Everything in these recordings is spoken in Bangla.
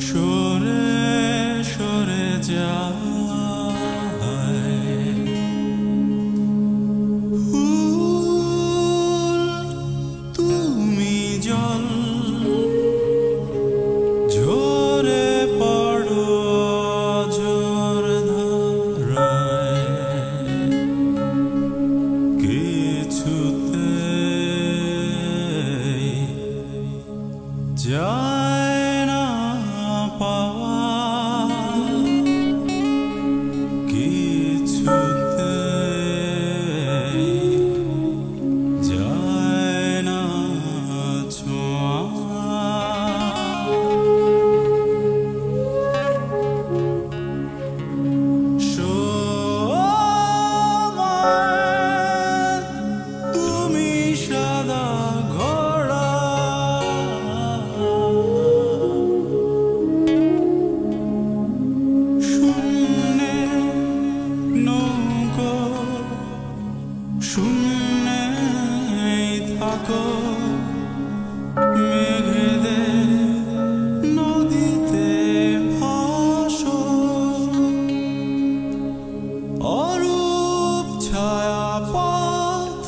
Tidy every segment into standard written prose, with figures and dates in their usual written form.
সরে সরে যায় তুমি জল ঝরে পড়ো ঝোর ধারায় কিছুতে যায় না পাওয়া কিছুতে যায় না ছোঁয়া তুমি সাদা ঘোড়া শূন্যে নৌকো শূন্যে থাকো মেঘেদের নদীতে ভাসো অরূপ ছায়াপথ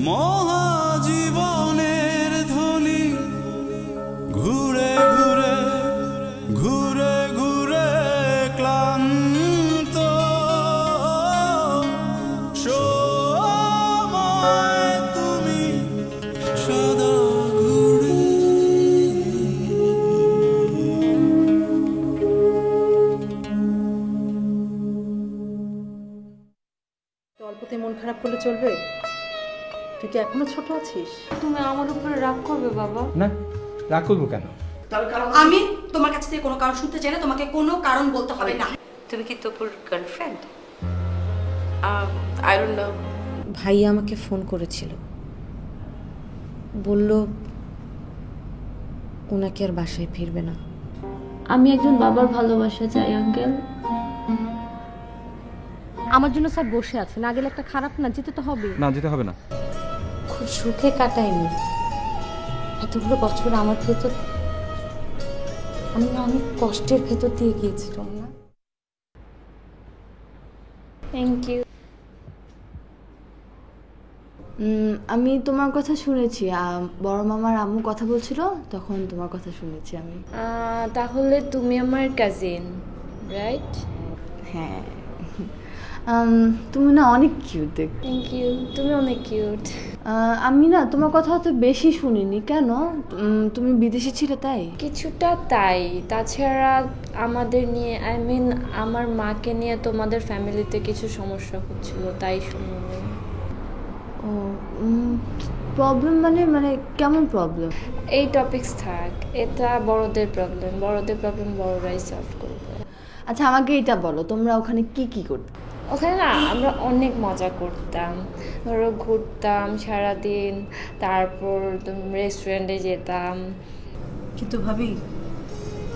মহাজীবনের ধ্বনি ঘুরে ঘুরে ঘুরে ঘুরে ক্লান্ত সময় তুমি সদা ঘুরে অল্পতে মন খারাপ করলে চলবে? তুই কি এখনো ছোট আছিস? তুমি আমার উপরে রাগ করবে বাবা? না, রাগ করবো কেন? আমি তোমার কাছ থেকে কোনো কারণ শুনতে চাই না, তোমাকে কোনো কারণ বলতে হবে না। তুমি কি তোপুর গার্লফ্রেন্ড? I don't know. ভাইয়া আমাকে ফোন করেছিল, বলল ওনাকে আর বাসায় ফিরবে না। আমি একজন বাবার ভালোবাসা চাই আঙ্কেল। আমার জন্য স্যার বসে আছে, না গেলে একটা খারাপ না, যেতে তো হবে। না, যেতে হবে না। খুব সুখে কাটাইনি এতগুলো বছর আমার ভেতর, আমি অনেক কষ্টের ভেতর দিয়ে গিয়েছিলাম না। Thank you. আমি তোমার কথা শুনেছি, বড় মামার আম্মু কথা বলছিল, তখন তোমার কথা শুনেছি আমি। তাহলে তুমি আমার কাজিন, রাইট? হ্যাঁ, তুমি না অনেক কিউট দেখতে। থ্যাংক ইউ, তুমি অনেক কিউট। আমি না তোমার কথা অত বেশি শুনিনি। কেন, তুমি বিদেশে ছিলে তাই? কিছুটা তাই, তাছাড়া আমাদের নিয়ে, আই মিন আমার মাকে নিয়ে তোমাদের ফ্যামিলিতে কিছু সমস্যা হচ্ছিল, তাই শুনিনি। ও, প্রবলেম মানে কেমন প্রবলেম? এই টপিকস থাক, এটা বড়দের প্রবলেম, বড়রাই সলভ করবে। আচ্ছা, আমাকে এটা বলো, তোমরা ওখানে কি কি করতে? ওখানে না আমরা অনেক মজা করতাম, ধরো ঘুরতাম সারাদিন, তারপর রেস্টুরেন্টে যেতাম। কিন্তু ভাবি,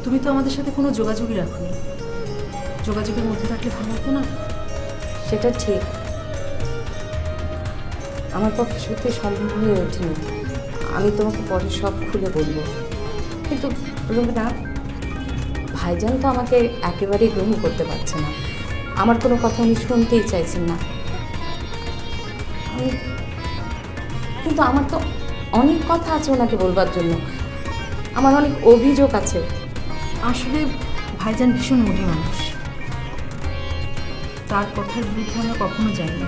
তুমি তো আমাদের সাথে কোনো যোগাযোগই রাখোনি। যোগাযোগের মধ্যে থাকলে ভালো হতো না? সেটা ঠিক, আমার পক্ষে সত্যি সম্ভব হয়ে ওঠেনি। আমি তোমাকে পরে সব খুলে বলবো, কিন্তু রুমিনা, ভাইজান তো আমাকে একেবারেই গ্রহণ করতে পারছে না। আমার কোনো কথা উনি শুনতেই চাইছেন না। কিন্তু আমার তো অনেক কথা আছে ওনাকে বলবার জন্য, আমার অনেক অভিযোগ আছে। আসলে ভাইজান ভীষণ মোটি মানুষ, তার কথার বিরুদ্ধে আমরা কখনো যাই না।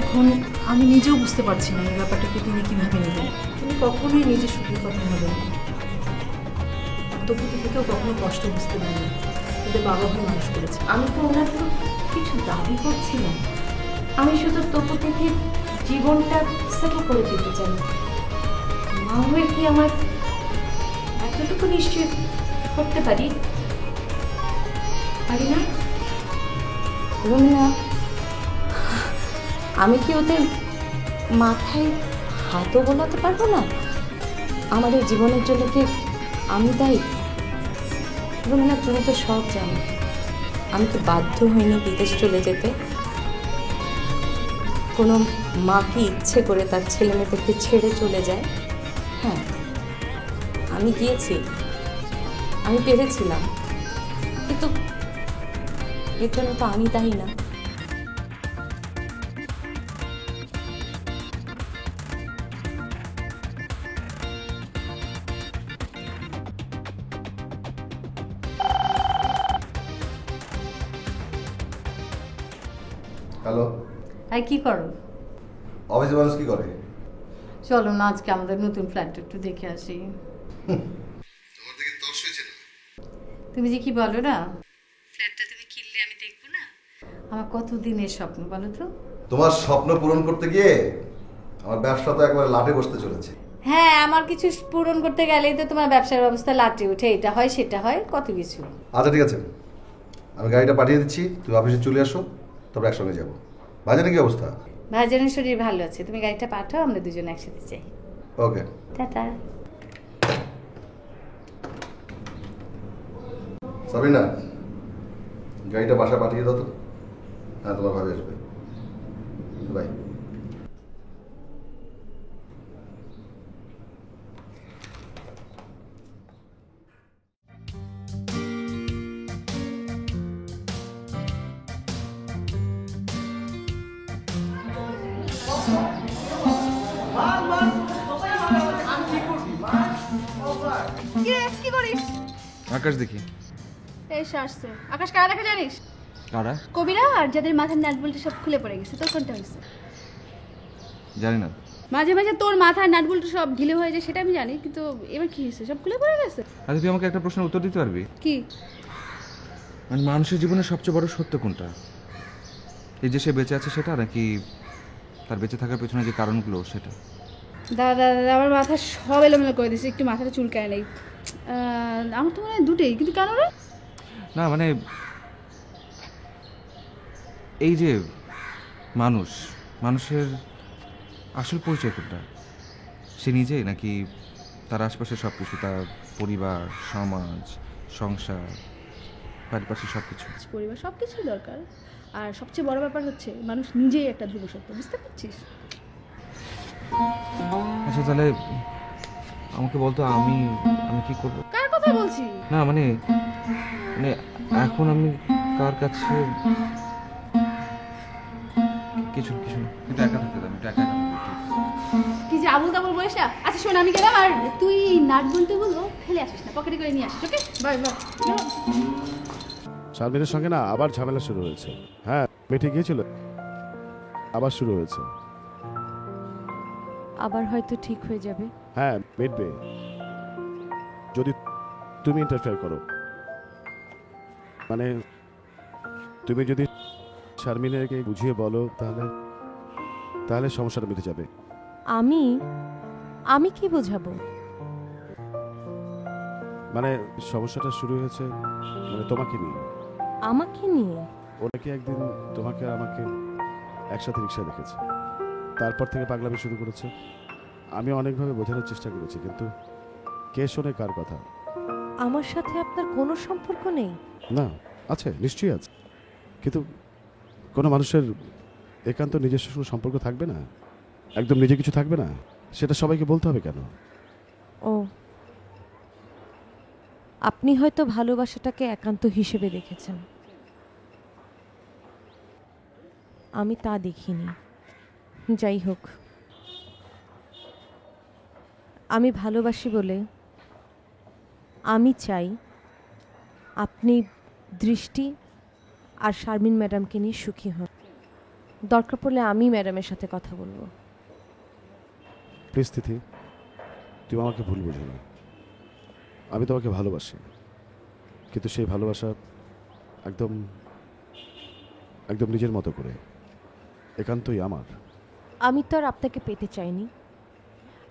এখন আমি নিজেও বুঝতে পারছি না এই ব্যাপারটাকে তিনি কীভাবে নেবেন। তিনি কখনোই নিজের সুখের কথা ভাবেন না, তবুতি থেকেও কখনো কষ্ট বুঝতে পারেনি। ওদের বাবা হয়ে মানুষ করেছে। আমি তো ওনার তো কিছু দাবি করছিলাম, আমি শুধু তবু থেকে জীবনটা সেটেল করে দিতে চাই। মা হয়ে কি আমার এতটুকু নিশ্চয় করতে পারি না? রুমিনা, আমি কি ওদের মাথায় হাতও বোলাতে পারবো না? আমার এই জীবনের জন্য কি আমি দায়ী? রুমিনা, তুমি তো সব জানো, আমি তো বাধ্য হইনি বিদেশ চলে যেতে। কোনো মা কি ইচ্ছে করে তার ছেলে মেয়েদেরকে ছেড়ে চলে যায়? হ্যাঁ, আমি গিয়েছি, আমি পেরেছিলাম, কিন্তু এর জন্য তো আমি দায়ী না। হ্যালো, আর কি করো? অফিসে মানুষ কি করে? চলো না আজকে আমাদের নতুন ফ্ল্যাটটা একটু দেখে আসি। তোমার দিকে তর্স হয়েছে না? তুমি যে কি বলো না, ফ্ল্যাটটা তুমি কিনলে আমি দেখবো না? আমার কত দিনের স্বপ্ন বলো তো। তোমার স্বপ্ন পূরণ করতে গিয়ে আমার ব্যবসা তো একবার লাটে বসতে চলেছে। হ্যাঁ, আমার কিছু পূরণ করতে গেলেই তো তোমার ব্যবসার ব্যবস্থা লাটে ওঠে, এটা হয় সেটা হয়, কত কিছু। আচ্ছা ঠিক আছে, আমি গাড়িটা পাঠিয়ে দিচ্ছি, তুমি অফিসে চলে আসো, তারপর একসঙ্গে যাবো। বাজারে কি অবস্থা? ভাইজানের শরীর ভালো আছে, তুমি গাড়িটা পাঠাও, আমরা দুজন একসাথে যাই। ওকে, টাটা। সাবিনা, গাড়িটা বাসা পাঠিয়ে দাও তো। হ্যাঁ, তোমার ভাবে আসবে। বাই। কি করিস? আকাশ দেখি। এসে আসছে। আকাশ কারা দেখা জানিস? কারা? কবিরা, আর যাদের মাথার নাট বল্টু সব খুলে পড়ে গেছে। তোর কোনটা হয়েছে? জানি না। মাঝে মাঝে তোর মাথার নাট বল্টু সব ঢিলে হয়ে যায়, সেটা আমি জানি, কিন্তু এবার কি হয়েছে? সব খুলে পড়ে গেছে? আচ্ছা, তুই আমাকে একটা প্রশ্নের উত্তর দিতে পারবি? কি? মানে মানুষের জীবনের সবচেয়ে বড় সত্য কোনটা? এই যে সে বেঁচে আছে সেটা, নাকি তার বেঁচে থাকার পেছনে যে কারণগুলো সেটা? দাদা দাদা, আমার মাথা সব এলোমেলো করে দিচ্ছে, একটু মাথাটা চুলকায় নেই। আমার তো মনে হয় দুটোই, কিন্তু কেন রে? না মানে এই যে মানুষের আসল পরিচয় কোনটা? সে নিজেই, নাকি তার আশপাশের সব কিছু, তার পরিবার, সমাজ, সংসার, পারিপার্শ্বিক সব কিছু? পরিবার সব কিছুই দরকার, আর সবচেয়ে বড় ব্যাপার হচ্ছে মানুষ নিজেই একটা ধ্রুব সত্য, বুঝতে পারছিস? আচ্ছা তাহলে আমাকে বলতো, আমি কি করবো? কার কথা বলছি? না মানে মানে এখন আমি কার কাছে কিছু না, কিন্তু একা থাকতে দাও, একা কি যে আবুল তাবুল বলিস না। আচ্ছা শোন, আমি গেলাম, আর তুই নাট বল্টুগুলো ফেলে আসিস না, পকেটে করে নিয়ে আসিস। ওকে, বাই বাই। শারমিনের সঙ্গে না আবার ঝামেলা শুরু হয়েছে। হ্যাঁ, মেটে গিয়েছিল, আবার শুরু হয়েছে। আবার হয়তো ঠিক হয়ে যাবে। হ্যাঁ, মিটবে যদি তুমি ইন্টারফেয়ার করো। মানে তুমি যদি শারমিনকে বুঝিয়ে বলো, তাহলে সমস্যাটা মিটে যাবে। আমি কি বোঝাবো? মানে সমস্যাটা শুরু হয়েছে মানে তোমাকে নিয়ে। আমাকে নিয়ে? ওরা কি একদিন তোমাকে আর আমাকে একসাথে রিক্সায় দেখেছে, তারপর থেকে পাগলামি শুরু করেছে। আমি অনেকভাবে বোঝানোর চেষ্টা করেছি, কিন্তু কে শোনে কার কথা? আমার সাথে আপনার কোনো সম্পর্ক নেই? না, আছে, নিশ্চয়ই আছে, কিন্তু কোনো মানুষের একান্ত নিজস্ব কোনো সম্পর্ক থাকবে না, একদম নিজে কিছু থাকবে না, সেটা সবাইকে বলতে হবে কেন? ও, আপনি হয়তো ভালোবাসাটাকে একান্ত হিসেবে দেখেছেন, আমি তা দেখিনি। যাই হোক, আমি ভালোবাসি বলে আমি চাই আপনি দৃষ্টি আর শারমিন ম্যাডামকে নিয়ে সুখী হন। দরকার পড়লে আমি ম্যাডামের সাথে কথা বলবো। প্লিজ তিথি, তুমি আমাকে ভুল বোঝো না। আমি তোমাকে ভালোবাসি, কিন্তু সেই ভালোবাসা একদম একদম নিজের মতো করে, একান্তই আমার। আমি তো আর আপনাকে পেতে চাইনি,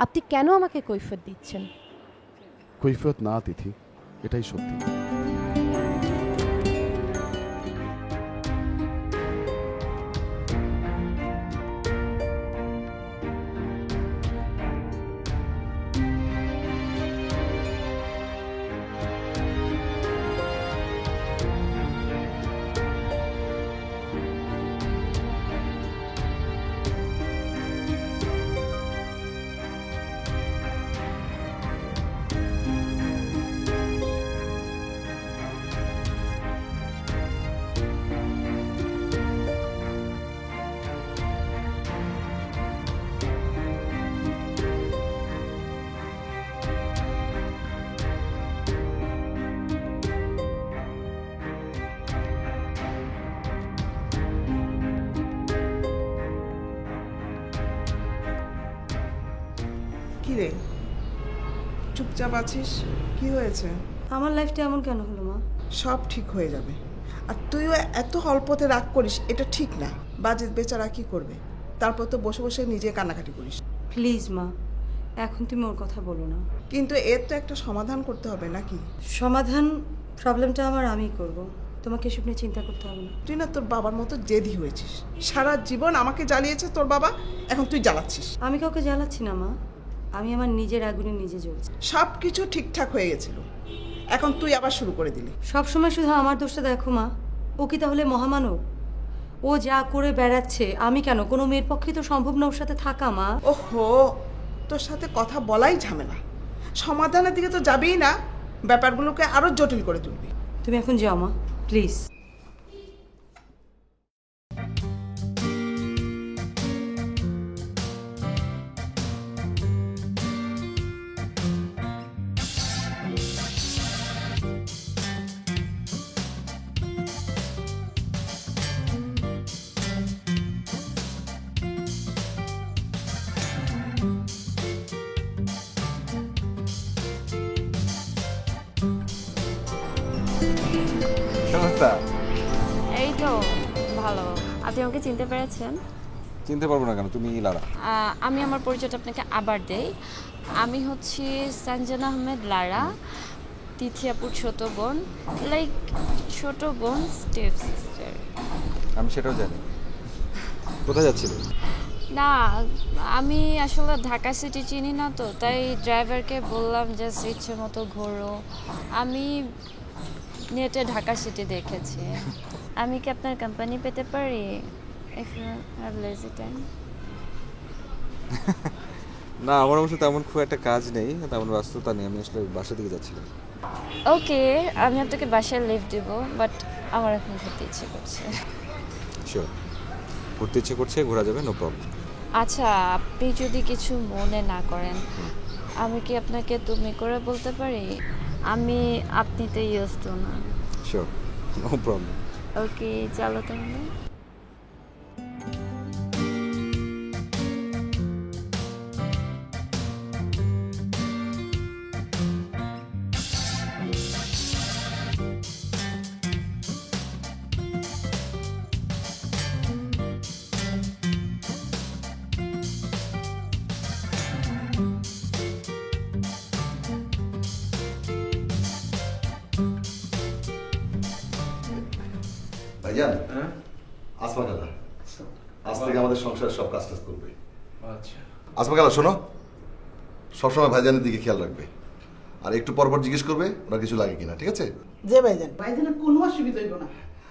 আপনি কেন আমাকে কৈফিয়ত দিচ্ছেন? কৈফিয়ত না তিথি, এটাই সত্যি। চুপচাপ আছিস, কি হয়েছে? আমার লাইফটা এমন কেন হলো মা? সব ঠিক হয়ে যাবে। আর তুইও এত অল্পতে রাগ করিস, এটা ঠিক না। বাজেট বেচারা কি করবে, তারপর তো বসে বসে নিজে কান্নাকাটি করিস। প্লিজ মা, এখন তুমি ওর কথা বলো না। কিন্তু এর তো একটা সমাধান করতে হবে নাকি? সমাধান প্রবলেমটা আমি করব, তোমাকে এসব নিয়ে চিন্তা করতে হবে না। তুই না তোর বাবার মতো জেদি হয়েছিস। সারা জীবন আমাকে জ্বালিয়েছে তোর বাবা, এখন তুই জ্বালাচ্ছিস। আমি কাউকে জ্বালাচ্ছি না মা, আমি আমার নিজের আগুনে নিজে জ্বলছি। সব কিছু ঠিকঠাক হয়ে গেছিল, এখন তুই আবার শুরু করে দিলি। সব সময় শুধু আমার দোষটা দেখো মা। ও কি তাহলে মহামানব? ও যা করে বেড়াচ্ছে আমি কেন? কোনো মেয়ের পক্ষে তো সম্ভব না ওর সাথে থাকা মা। ওহো, তোর সাথে কথা বলাই ঝামেলা, সমাধানের দিকে তো যাবেই না, ব্যাপারগুলোকে আরো জটিল করে তুলবি। তুমি এখন যাও মা, প্লিজ। এই তো ভালো। আপনি আমাকে চিনতে পেরেছেন? চিনতে পারবো না কেন, তুমি লারা। আমি আমার পরিচয়টা আপনাকে আবার দেই। আমি হচ্ছি সঞ্জনা আহমেদ লারা, তিথি আপুর ছোট বোন, লাইক ছোট বোন, স্টেপ সিস্টার। আমি সেটাও জানি। কোথায় যাচ্ছিলে? না, আমি আসলে ঢাকা সিটি চিনি না তো, তাই ড্রাইভারকে বললাম যে ইচ্ছে মতো ঘোরো। আমি নেটে ঢাকা সিটি দেখেছি। আমি কি আপনার কোম্পানি পেতে পারি if you have lazy time? না, আমার অবশ্য তেমন খুব একটা কাজ নেই, তেমন ব্যস্ততা নেই। আমি আসলে বাসা দিকে যাচ্ছিলাম। ওকে, আমি আপনাকে বাসায় লিফট দেব, বাট আমার এখন ঘুরতে ইচ্ছে করছে। শিওর, ঘুরতে ইচ্ছে করছে, ঘোরা যাবে, নো প্রবলেম। আচ্ছা, আপনি যদি কিছু মনে না করেন, আমি কি আপনাকে তুমি করে বলতে পারি? আমি আপনিতে ইউজ তো না। Sure, no problem. ওকে, চলো তাহলে। ভাইজান, আসমা খালা আজ থেকে আমাদের সংসারের সব কাজ টাজ করবে। আচ্ছা আসমা খালা শোনো, সবসময় ভাইজানের দিকে খেয়াল রাখবে, আর একটু পরপর জিজ্ঞেস করবে ওনার কিছু লাগে কিনা, ঠিক আছে? যে ভাইজান, ভাইজানের কোনো অসুবিধা হইব না।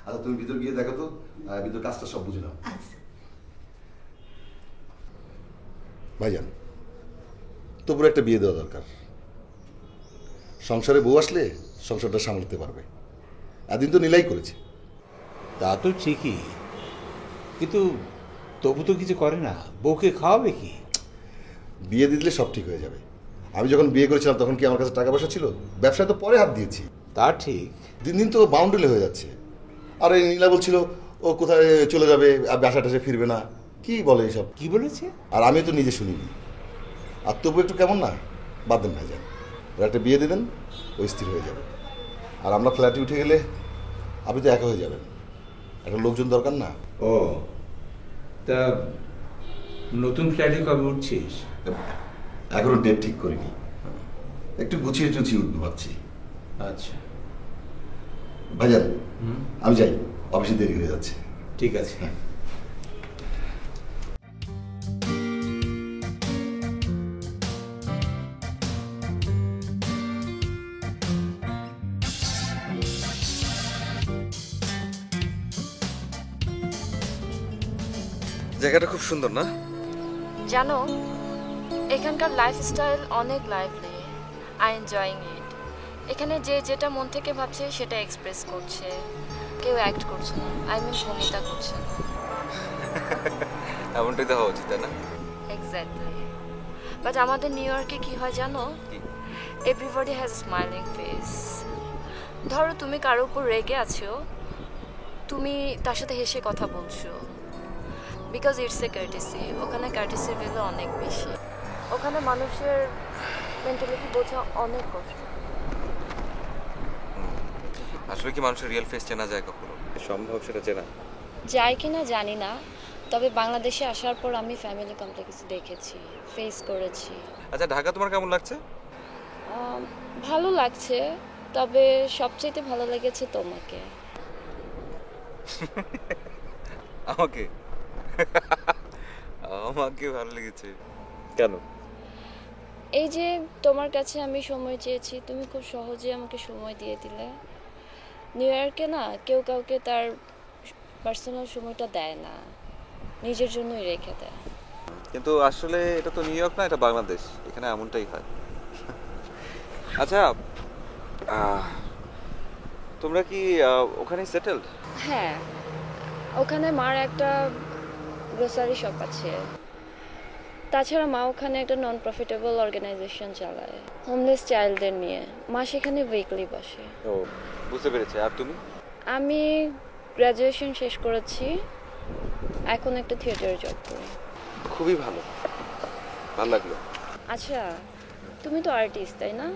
আচ্ছা তুমি ভিতর গিয়ে দেখো তো, ভিতর কাজটা সব বুঝে নাও। ভাইজান, তবুর একটা বিয়ে দেওয়া দরকার। সংসারে বউ আসলে সংসারটা সামলাতে পারবে। এদিন তো নিলাই করেছে। তা তো ঠিকই, কিন্তু তবু তো কিছু করে না। বউকে খাওয়াবে কি? বিয়ে দিলে সব ঠিক হয়ে যাবে। আমি যখন বিয়ে করেছিলাম তখন কি আমার কাছে টাকা পয়সা ছিল? ব্যবসায় তো পরে হাত দিয়েছি। তা ঠিক। দিন দিন তো বাউন্ডারি হয়ে যাচ্ছে। আর এই নীলা বলছিল ও কোথায় চলে যাবে, আর বাসা টাসে ফিরবে না, কি বলে এসব? কি বলেছে? আর আমি তো নিজে শুনিনি। আর তবু একটু কেমন না, বাদ দেন ভাইজান, ওর একটা বিয়ে দিয়ে দেন, ও স্থির হয়ে যাবে। আর আমরা ফ্ল্যাটে উঠে গেলে আপনি তো একা হয়ে যাবেন, একটা লোকজন দরকার না? ও, তা নতুন ফ্ল্যাটে কবে উঠছিস? এখনো ডেট ঠিক করিনি, একটু গুছিয়ে টুছিয়ে উঠবো ভাবছি। আচ্ছা ভাইজান, আমি যাই, অফিসে দেরি হয়ে যাচ্ছে। ঠিক আছে। জায়গাটা খুব সুন্দর না? জানো, এখানকার লাইফস্টাইল অনেক লাইভলি। I enjoying it. এখানে যে যেটা মন থেকে ভাবছে সেটা এক্সপ্রেস করছে, কেউ অ্যাক্ট করছে না, আই মিন ভূমিকা করছে না। এমনটাই তো হওয়া উচিত, তাই না? এক্স্যাক্টলি। বাট আমাদের নিউ ইয়র্কে কি হয় জানো? Everybody has smiling face. ধরো তুমি কারো উপর রেগে আছো, তুমি তার সাথে হেসে কথা বলছো, বিকজ ইটস এ কার্টিসি। ওখানে কার্টিসির ভ্যালু অনেক বেশি। ওখানে মানুষের মেন্টালিটি বোঝা অনেক কষ্ট। আসলে কি মানুষের রিয়েল ফেস চেনা যায় কখনো? সম্ভব সেটা চেনা? যায় কিনা জানি না, তবে বাংলাদেশে আসার পর আমি ফ্যামিলি কমপ্লেক্স দেখেছি, ফেস করেছি। আচ্ছা, ঢাকা তোমার কেমন লাগছে? ভালো লাগছে, তবে সবচেয়ে ভালো লেগেছে তোমাকে। আমাকে? আমাকে ভালো লেগেছে কেন? এই যে তোমার কাছে আমি সময় চেয়েছি, তুমি খুব সহজে আমাকে সময় দিয়ে দিলে। নিউ ইয়র্কে না কেউ কাউকে তার পার্সোনাল সময়টা দেয় না, নিজের জন্যই রেখে দেয়। কিন্তু আসলে এটা তো নিউ ইয়র্ক না, এটা বাংলাদেশ, এখানে এমনটাই হয়। আচ্ছা, তোমরা কি ওখানেই সেটেলড? হ্যাঁ, ওখানে মার একটা গ্রোসারি শপ আছে। তাছাড়া মা ওখানে একটা নন প্রফিটেবল অর্গানাইজেশন চালায় হোমলেস চাইল্ডদের নিয়ে। মা সেখানে উইকলি বসে। ও, বুঝতে পেরেছি। আর তুমি? আমি গ্র্যাজুয়েশন শেষ করেছি, এখন একটা থিয়েটারে জব করি। খুবই ভালো, ভালো লাগলো। আচ্ছা, তুমি তো আর্টিস্ট, তাই না?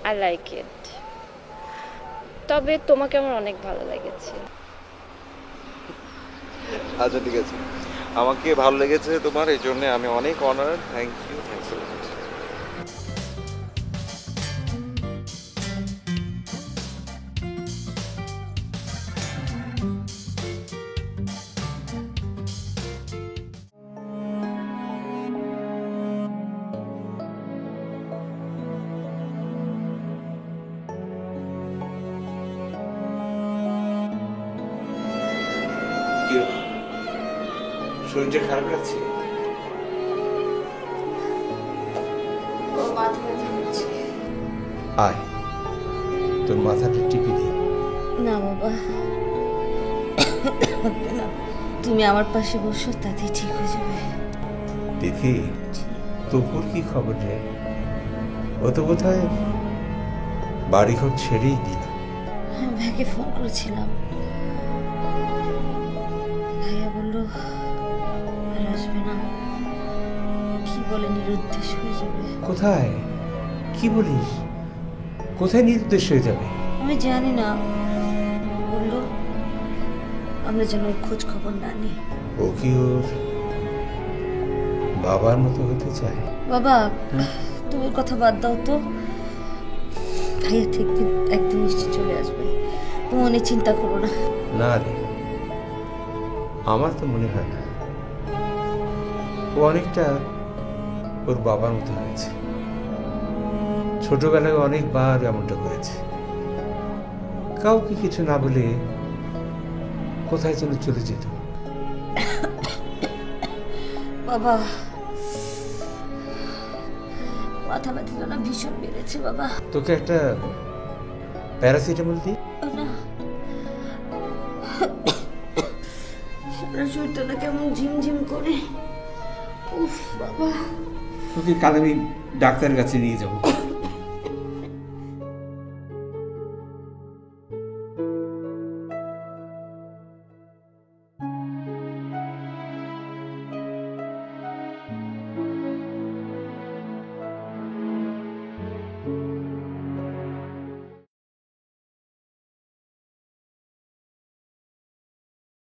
I like it. তবে তোমাকে আমার অনেক ভালো লেগেছে। আচ্ছা, ঠিক আছে, আমাকে ভালো লেগেছে তোমার, এই জন্য আমি অনেক honoured. Thank you, thanks a lot. শরীরটা খারাপ লাগছে? আয়, তোর মাথাটা টিপে দিই। না বাবা, না, তুমি আমার পাশে বসো, তাতেই ঠিক হয়ে যাবে। দেখি তোর কি খবর রে? ও তো কোথায় বাড়িঘর ছেড়েই দিল। আমি ভাইকে ফোন করেছিলাম, ভাইয়া বললো আর আসবে না, কি বলে নিরুদ্দেশ হয়ে যাবে। কোথায়? কি বলিস? কোথায় নিরুদ্দেশ হয়ে যাবে? আমি জানি না, বললো আমরা যেন ওর খোঁজ খবর না নিই। ও কি ওর বাবার মতো হতে চায়? বাবা, তুমি কথা বাদ দাও তো। ভাইয়া ঠিক একদিন নিশ্চয় চলে আসবে, তুমি অনেক চিন্তা করো না। না রে, আমার তো মনে হয় না। ও অনেকটা ওর বাবার মতো হয়েছে। ছোটবেলায় অনেকবার এমনটা করেছে, কাউকে কিছু না বলে কোথায় যেন চলে যেত। বাবা, মাথা ব্যথাটা না ভীষণ বেড়েছে বাবা। তোকে একটা প্যারাসিটামল দিই? না, শরীরটা না কেমন ঝিমঝিম করে। উফ বাবা, তোকে কাল আমি ডাক্তারের কাছে নিয়ে যাবো।